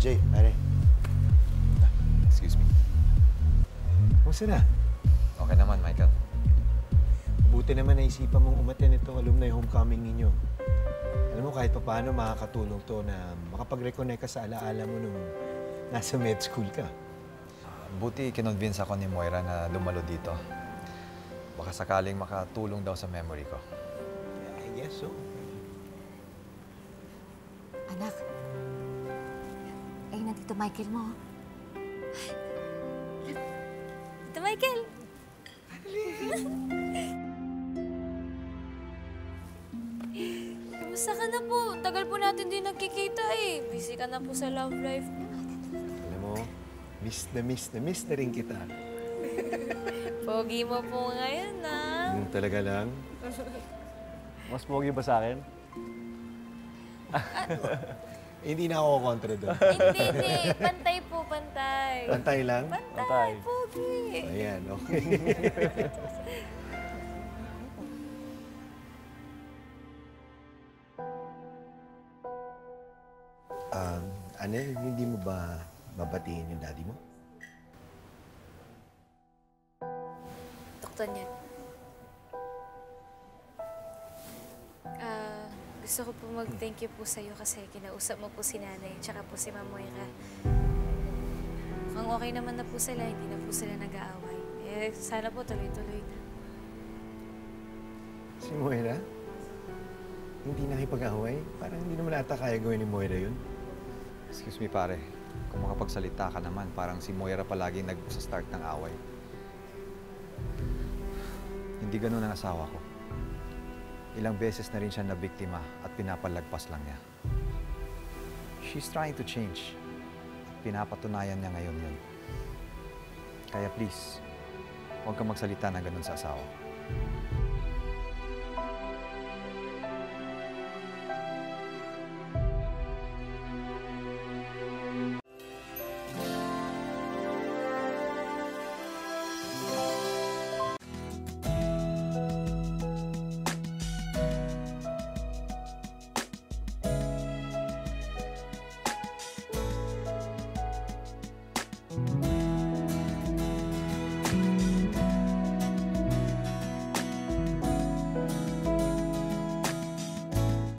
Jay, pare. Excuse me. Kumusta na? Okay naman, Michael. Buti naman naisipan mong umattend itong alumni homecoming ninyo. Alam mo, kahit papaano makakatulong to na makapag-reconnect ka sa alaala mo nung nasa med school ka. Buti kinonvince ako ni Moira na dumalo dito. Baka sakaling makatulong daw sa memory ko. I guess so. Anak, ayun na Tito Michael mo. Tito Michael! Kamusta ka na po? Tagal po natin din nagkikita eh. Busy ka na po sa love life. Alam mo, miss na rin kita. Pogi mo po ngayon, ah. Talaga lang. Mas pogi ba sa akin? Hindi na ako kontra doon. Hindi. Pantay po, pantay. Pantay lang? Pantay, pogi. Ayan, okay. Anel, hindi mo ba babatiin yung daddy mo? Doktor niya. Gusto ko po mag-thank you po sa'yo kasi kinausap mo po si nanay tsaka po si Ma'am Moira. Mukhang okay naman na po sila, hindi na po sila nag-aaway. Eh, sana po tuloy-tuloy na. Si Moira? Hindi nakipag-away? Parang hindi naman ata kaya gawin ni Moira yun. Excuse me, pare. Kung makapagsalita ka naman, parang si Moira palagi nag-start ng away. Hindi ganun ang asawa ko. Ilang beses na rin siya nabiktima at pinapalagpas lang niya. She's trying to change. At pinapatunayan niya ngayon yun. Kaya please, huwag kang magsalita ng ganun sa asawa ko.